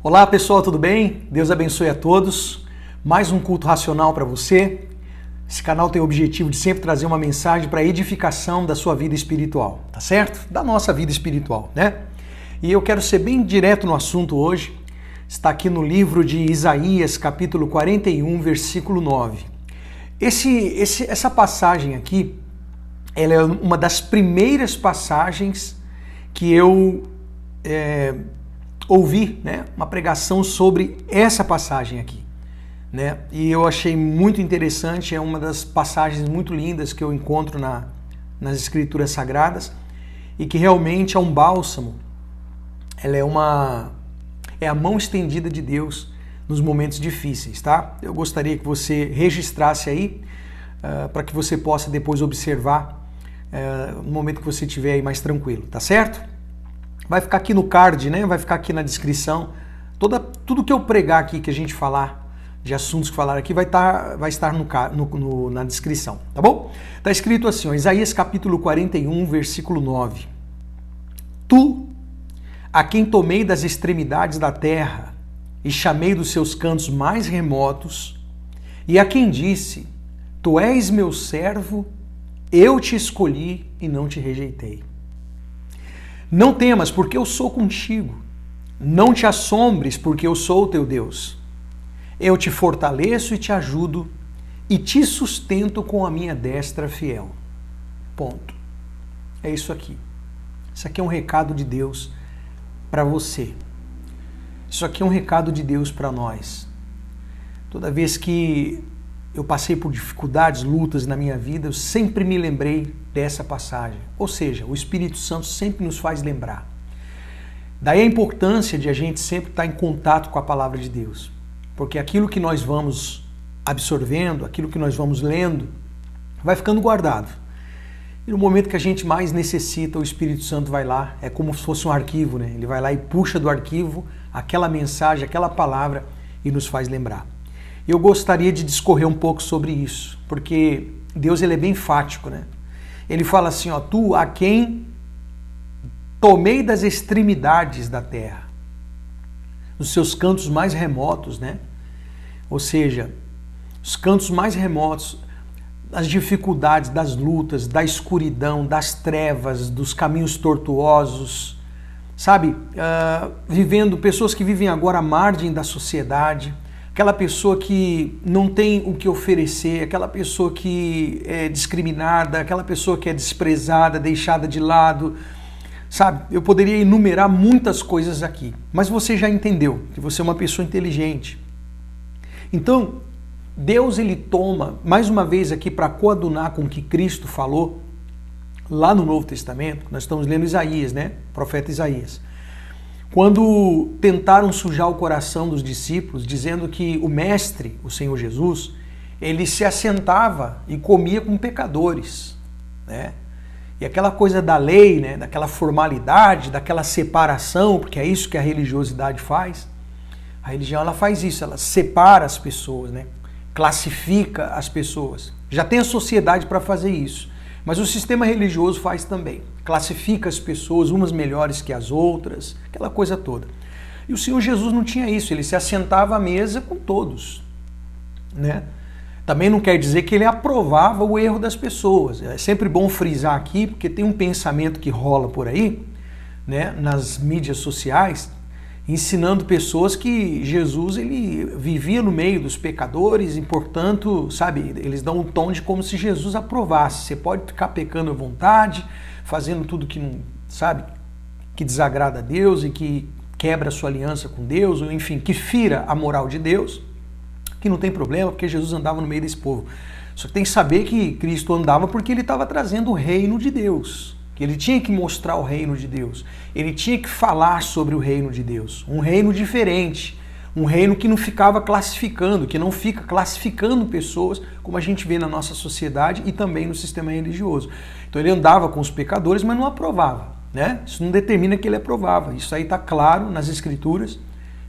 Olá pessoal, tudo bem? Deus abençoe a todos. Mais um culto racional para você. Esse canal tem o objetivo de sempre trazer uma mensagem para edificação da sua vida espiritual, tá certo? Da nossa vida espiritual, né? E eu quero ser bem direto no assunto hoje. Está aqui no livro de Isaías, capítulo 41, versículo 9. Essa passagem aqui, ela é uma das primeiras passagens que eu ouvi, né, uma pregação sobre essa passagem aqui, né? E eu achei muito interessante, é uma das passagens muito lindas que eu encontro nas Escrituras Sagradas e que realmente é um bálsamo. Ela é a mão estendida de Deus nos momentos difíceis, tá? Eu gostaria que você registrasse aí para que você possa depois observar no momento que você estiver aí mais tranquilo, tá certo? Vai ficar aqui no card, né? Vai ficar aqui na descrição. Tudo que eu pregar aqui, que a gente falar, de assuntos que falar aqui, vai estar na descrição, tá bom? Tá escrito assim, ó, Isaías capítulo 41, versículo 9. Tu, a quem tomei das extremidades da terra e chamei dos seus cantos mais remotos, e a quem disse, tu és meu servo, eu te escolhi e não te rejeitei. Não temas, porque eu sou contigo. Não te assombres, porque eu sou o teu Deus. Eu te fortaleço e te ajudo, e te sustento com a minha destra fiel. Ponto. É isso aqui. Isso aqui é um recado de Deus para você. Isso aqui é um recado de Deus para nós. Toda vez que eu passei por dificuldades, lutas na minha vida, eu sempre me lembrei dessa passagem. Ou seja, o Espírito Santo sempre nos faz lembrar. Daí a importância de a gente sempre estar em contato com a palavra de Deus. Porque aquilo que nós vamos absorvendo, aquilo que nós vamos lendo, vai ficando guardado. E no momento que a gente mais necessita, o Espírito Santo vai lá, é como se fosse um arquivo, né? Ele vai lá e puxa do arquivo aquela mensagem, aquela palavra e nos faz lembrar. Eu gostaria de discorrer um pouco sobre isso, porque Deus ele é bem enfático, né? Ele fala assim, ó, tu a quem tomei das extremidades da terra, nos seus cantos mais remotos, né? Ou seja, os cantos mais remotos, das dificuldades, das lutas, da escuridão, das trevas, dos caminhos tortuosos, sabe? Vivendo, pessoas que vivem agora à margem da sociedade, aquela pessoa que não tem o que oferecer, aquela pessoa que é discriminada, aquela pessoa que é desprezada, deixada de lado, sabe? Eu poderia enumerar muitas coisas aqui, mas você já entendeu que você é uma pessoa inteligente. Então, Deus ele toma, mais uma vez aqui para coadunar com o que Cristo falou, lá no Novo Testamento, nós estamos lendo Isaías, né? O profeta Isaías. Quando tentaram sujar o coração dos discípulos, dizendo que o Mestre, o Senhor Jesus, ele se assentava e comia com pecadores, né? E aquela coisa da lei, né? Daquela formalidade, daquela separação, porque é isso que a religiosidade faz. A religião ela faz isso, ela separa as pessoas, né? Classifica as pessoas. Já tem a sociedade para fazer isso, mas o sistema religioso faz também. Classifica as pessoas, umas melhores que as outras, aquela coisa toda. E o Senhor Jesus não tinha isso, ele se assentava à mesa com todos, né? Também não quer dizer que ele aprovava o erro das pessoas. É sempre bom frisar aqui, porque tem um pensamento que rola por aí, né, nas mídias sociais, ensinando pessoas que Jesus ele vivia no meio dos pecadores e, portanto, sabe, eles dão um tom de como se Jesus aprovasse. Você pode ficar pecando à vontade, fazendo tudo que não, sabe, que desagrada a Deus e que quebra a sua aliança com Deus, ou enfim, que fira a moral de Deus, que não tem problema, porque Jesus andava no meio desse povo. Só que tem que saber que Cristo andava porque ele estava trazendo o reino de Deus, que ele tinha que mostrar o reino de Deus, ele tinha que falar sobre o reino de Deus, um reino diferente, um reino que não ficava classificando, que não fica classificando pessoas, como a gente vê na nossa sociedade e também no sistema religioso. Então ele andava com os pecadores, mas não aprovava, né? Isso não determina que ele aprovava, isso aí está claro nas Escrituras.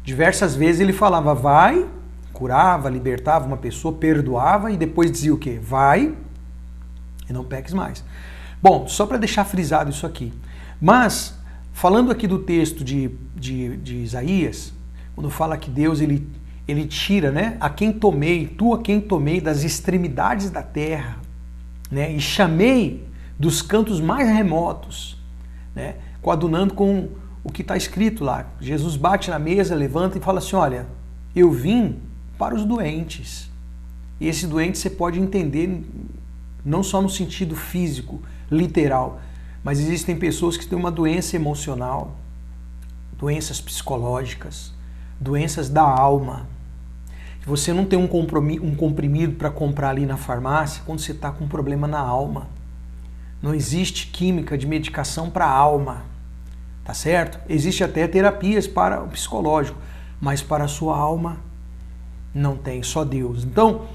Diversas vezes ele falava, vai, curava, libertava uma pessoa, perdoava e depois dizia o quê? Vai e não peques mais. Bom, só para deixar frisado isso aqui. Mas, falando aqui do texto de Isaías, quando fala que Deus ele tira, né? A quem tomei, tu a quem tomei das extremidades da terra, né? E chamei dos cantos mais remotos, né? Coadunando com o que está escrito lá. Jesus bate na mesa, levanta e fala assim, olha, eu vim para os doentes. E esse doente você pode entender não só no sentido físico, literal, mas existem pessoas que têm uma doença emocional, doenças psicológicas, doenças da alma. Você não tem um comprimido para comprar ali na farmácia quando você está com um problema na alma. Não existe química de medicação para a alma, tá certo? Existe até terapias para o psicológico, mas para a sua alma não tem, só Deus. Então,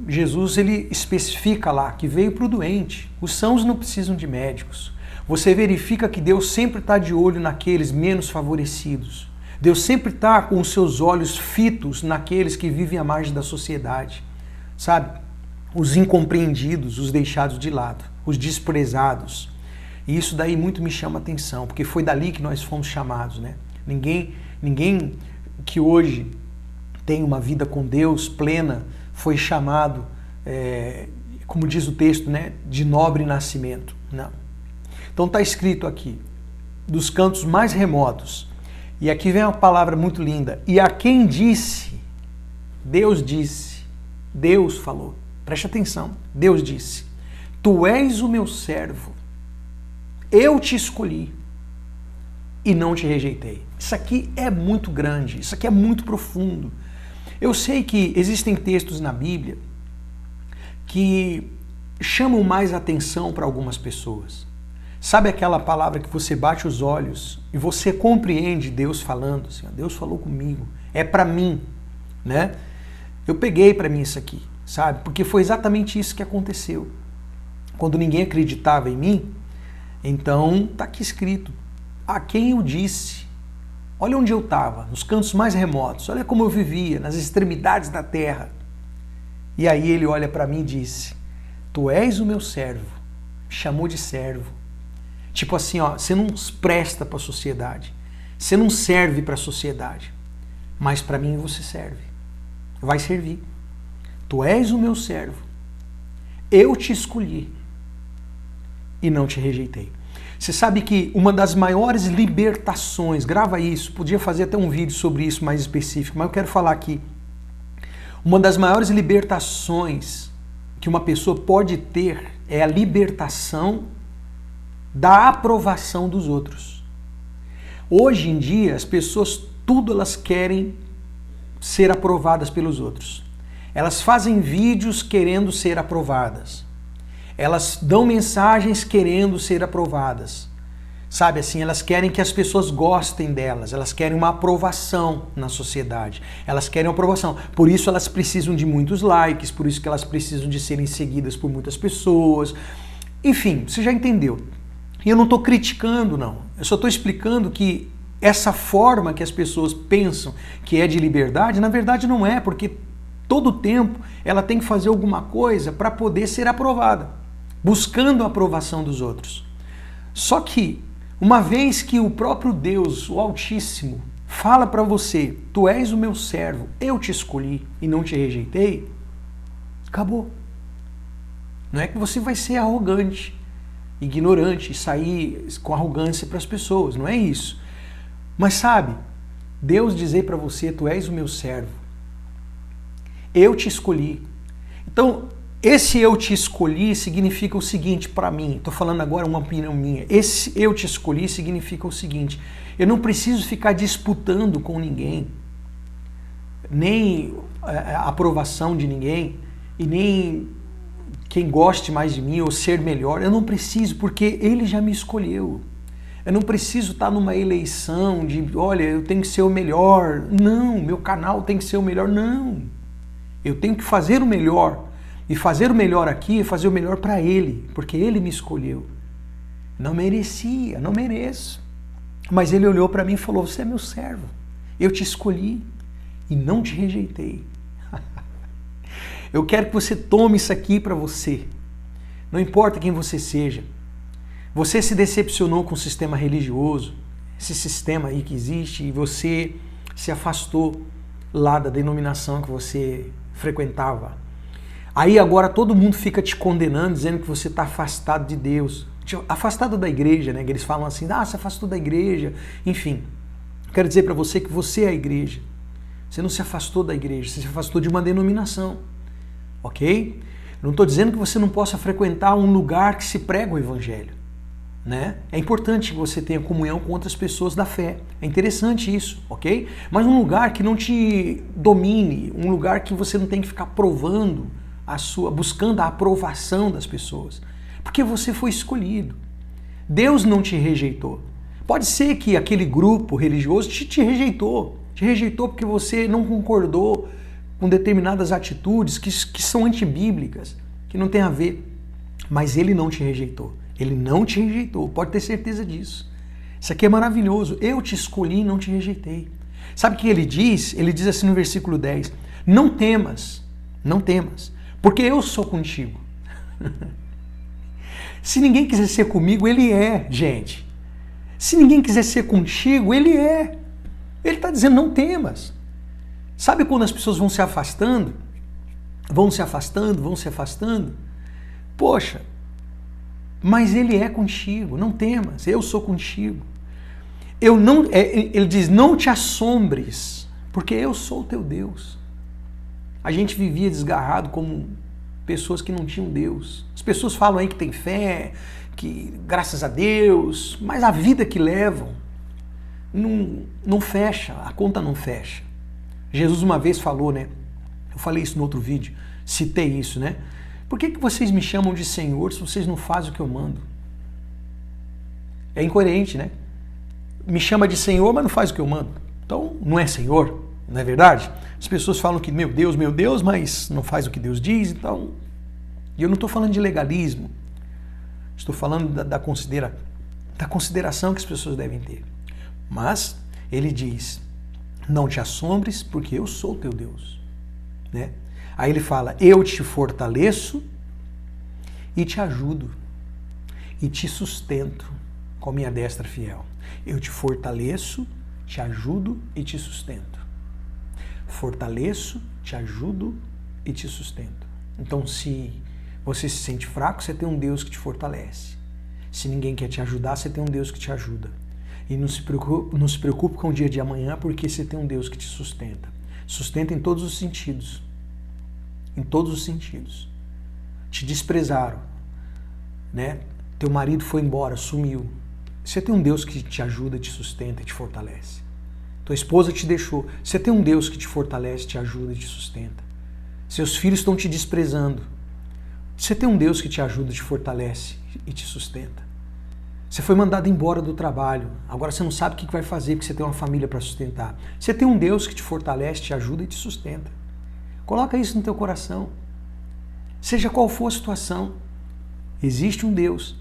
Jesus ele especifica lá que veio para o doente. Os sãos não precisam de médicos. Você verifica que Deus sempre está de olho naqueles menos favorecidos. Deus sempre está com os seus olhos fitos naqueles que vivem à margem da sociedade, sabe? Os incompreendidos, os deixados de lado, os desprezados. E isso daí muito me chama a atenção, porque foi dali que nós fomos chamados, né? Ninguém que hoje tem uma vida com Deus plena foi chamado, como diz o texto, né, de nobre nascimento. Não. Então está escrito aqui, dos cantos mais remotos. E aqui vem uma palavra muito linda. E a quem disse, Deus falou. Preste atenção, Deus disse, tu és o meu servo, eu te escolhi e não te rejeitei. Isso aqui é muito grande, isso aqui é muito profundo. Eu sei que existem textos na Bíblia que chamam mais atenção para algumas pessoas. Sabe aquela palavra que você bate os olhos e você compreende Deus falando assim, Deus falou comigo, é para mim, né? Eu peguei para mim isso aqui, sabe? Porque foi exatamente isso que aconteceu. Quando ninguém acreditava em mim, então tá aqui escrito, a quem eu disse. Olha onde eu estava, nos cantos mais remotos, olha como eu vivia, nas extremidades da terra. E aí ele olha para mim e disse, tu és o meu servo, me chamou de servo. Tipo assim, ó, você não presta para a sociedade, você não serve para a sociedade, mas para mim você serve, vai servir. Tu és o meu servo, eu te escolhi e não te rejeitei. Você sabe que uma das maiores libertações, grava isso, podia fazer até um vídeo sobre isso mais específico, mas eu quero falar aqui. Uma das maiores libertações que uma pessoa pode ter é a libertação da aprovação dos outros. Hoje em dia, as pessoas, tudo elas querem ser aprovadas pelos outros. Elas fazem vídeos querendo ser aprovadas. Elas dão mensagens querendo ser aprovadas. Sabe assim, elas querem que as pessoas gostem delas, elas querem uma aprovação na sociedade. Elas querem uma aprovação. Por isso elas precisam de muitos likes, por isso que elas precisam de serem seguidas por muitas pessoas. Enfim, você já entendeu. E eu não estou criticando, não. Eu só estou explicando que essa forma que as pessoas pensam que é de liberdade, na verdade não é, porque todo tempo ela tem que fazer alguma coisa para poder ser aprovada, buscando a aprovação dos outros. Só que, uma vez que o próprio Deus, o Altíssimo, fala para você, tu és o meu servo, eu te escolhi e não te rejeitei, acabou. Não é que você vai ser arrogante, ignorante e sair com arrogância para as pessoas, não é isso. Mas sabe, Deus dizer para você, tu és o meu servo, eu te escolhi. Então, esse eu te escolhi significa o seguinte para mim, estou falando agora uma opinião minha, esse eu te escolhi significa o seguinte, eu não preciso ficar disputando com ninguém, nem a aprovação de ninguém, e nem quem goste mais de mim ou ser melhor, eu não preciso, porque ele já me escolheu. Eu não preciso estar numa eleição de, olha, eu tenho que ser o melhor. Não, meu canal tem que ser o melhor. Não. Eu tenho que fazer o melhor. E fazer o melhor aqui é fazer o melhor para ele, porque ele me escolheu. Não merecia, não mereço. Mas ele olhou para mim e falou, você é meu servo. Eu te escolhi e não te rejeitei. Eu quero que você tome isso aqui para você. Não importa quem você seja. Você se decepcionou com o sistema religioso, esse sistema aí que existe, e você se afastou lá da denominação que você frequentava. Aí agora todo mundo fica te condenando, dizendo que você está afastado de Deus, afastado da igreja, né? Que eles falam assim, se afastou da igreja, enfim. Quero dizer para você que você é a igreja. Você não se afastou da igreja, você se afastou de uma denominação, ok? Não estou dizendo que você não possa frequentar um lugar que se prega o evangelho, né? É importante que você tenha comunhão com outras pessoas da fé. É interessante isso, ok? Mas um lugar que não te domine, um lugar que você não tem que ficar provando buscando a aprovação das pessoas, porque você foi escolhido. Deus não te rejeitou. Pode ser que aquele grupo religioso te rejeitou porque você não concordou com determinadas atitudes que são antibíblicas, que não tem a ver, mas ele não te rejeitou. Ele não te rejeitou, pode ter certeza disso. Isso aqui é maravilhoso. Eu te escolhi e não te rejeitei. Sabe o que ele diz? Ele diz assim no versículo 10, não temas, porque eu sou contigo. Se ninguém quiser ser comigo, ele é, gente. Se ninguém quiser ser contigo, ele é. Ele está dizendo, não temas. Sabe quando as pessoas vão se afastando? Vão se afastando? Poxa, mas ele é contigo, não temas, eu sou contigo. Ele diz, não te assombres, porque eu sou o teu Deus. A gente vivia desgarrado como pessoas que não tinham Deus. As pessoas falam aí que tem fé, que graças a Deus, mas a vida que levam não fecha, a conta não fecha. Jesus uma vez falou, né? Eu falei isso no outro vídeo, citei isso, né? Por que vocês me chamam de Senhor se vocês não fazem o que eu mando? É incoerente, né? Me chama de Senhor, mas não faz o que eu mando. Então, não é Senhor, não é verdade? As pessoas falam que, meu Deus, mas não faz o que Deus diz, então... E eu não estou falando de legalismo. Estou falando da consideração que as pessoas devem ter. Mas, ele diz, não te assombres, porque eu sou o teu Deus. Né? Aí ele fala, eu te fortaleço e te ajudo e te sustento com a minha destra fiel. Eu te fortaleço, te ajudo e te sustento. Fortaleço, te ajudo e te sustento. Então, se você se sente fraco, você tem um Deus que te fortalece. Se ninguém quer te ajudar, você tem um Deus que te ajuda. E não se preocupe com o dia de amanhã, porque você tem um Deus que te sustenta. Sustenta em todos os sentidos. Em todos os sentidos. Te desprezaram, né? Teu marido foi embora, sumiu. Você tem um Deus que te ajuda, te sustenta e te fortalece. Tua esposa te deixou. Você tem um Deus que te fortalece, te ajuda e te sustenta. Seus filhos estão te desprezando. Você tem um Deus que te ajuda, te fortalece e te sustenta. Você foi mandado embora do trabalho. Agora você não sabe o que vai fazer porque você tem uma família para sustentar. Você tem um Deus que te fortalece, te ajuda e te sustenta. Coloca isso no teu coração. Seja qual for a situação, existe um Deus.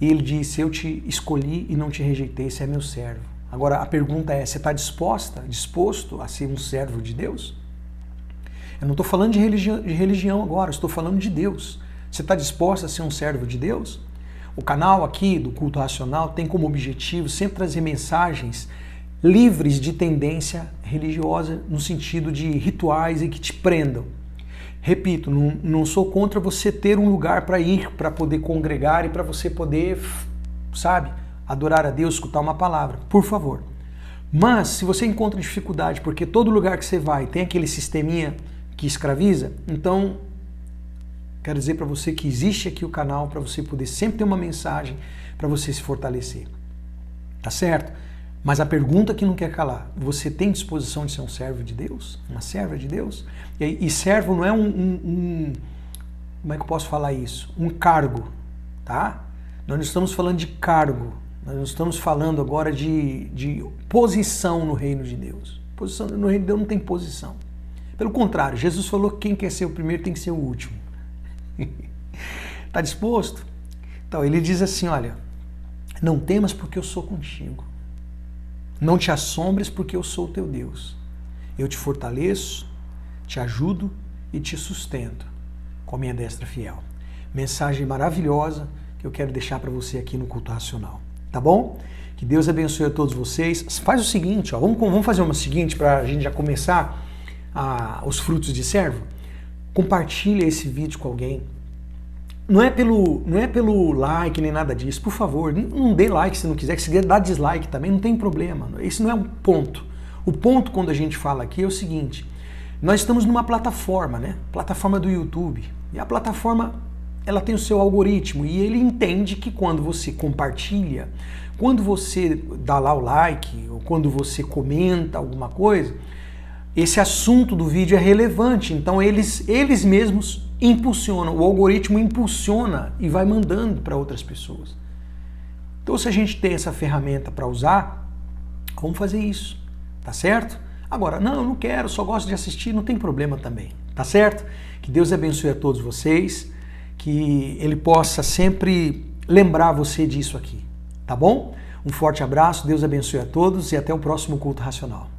E ele disse, eu te escolhi e não te rejeitei, você é meu servo. Agora a pergunta é, você está disposto a ser um servo de Deus? Eu não estou falando de religião agora, estou falando de Deus. Você está disposto a ser um servo de Deus? O canal aqui do Culto Racional tem como objetivo sempre trazer mensagens livres de tendência religiosa, no sentido de rituais e que te prendam. Repito, não sou contra você ter um lugar para ir, para poder congregar e para você poder, sabe, adorar a Deus, escutar uma palavra, por favor. Mas se você encontra dificuldade, porque todo lugar que você vai tem aquele sisteminha que escraviza, então quero dizer para você que existe aqui o canal para você poder sempre ter uma mensagem para você se fortalecer. Tá certo? Mas a pergunta que não quer calar, você tem disposição de ser um servo de Deus? Uma serva de Deus? E servo não é como é que eu posso falar isso? Um cargo, tá? Nós não estamos falando de cargo, nós não estamos falando agora de posição no reino de Deus. Posição no reino de Deus não tem posição. Pelo contrário, Jesus falou que quem quer ser o primeiro tem que ser o último. Está disposto? Então, ele diz assim, olha, não temas porque eu sou contigo. Não te assombres porque eu sou o teu Deus. Eu te fortaleço, te ajudo e te sustento com a minha destra fiel. Mensagem maravilhosa que eu quero deixar para você aqui no Culto Racional. Tá bom? Que Deus abençoe a todos vocês. Faz o seguinte, ó, vamos fazer uma seguinte para a gente já começar os frutos de servo. Compartilha esse vídeo com alguém. Não é pelo like nem nada disso, por favor, não dê like se não quiser, se quiser dar dislike também, não tem problema. Esse não é um ponto. O ponto quando a gente fala aqui é o seguinte, nós estamos numa plataforma, né? Plataforma do YouTube. E a plataforma, ela tem o seu algoritmo e ele entende que quando você compartilha, quando você dá lá o like, ou quando você comenta alguma coisa, esse assunto do vídeo é relevante, então eles mesmos impulsionam, o algoritmo impulsiona e vai mandando para outras pessoas. Então se a gente tem essa ferramenta para usar, vamos fazer isso, tá certo? Agora, não, eu não quero, só gosto de assistir, não tem problema também, tá certo? Que Deus abençoe a todos vocês, que Ele possa sempre lembrar você disso aqui, tá bom? Um forte abraço, Deus abençoe a todos e até o próximo Culto Racional.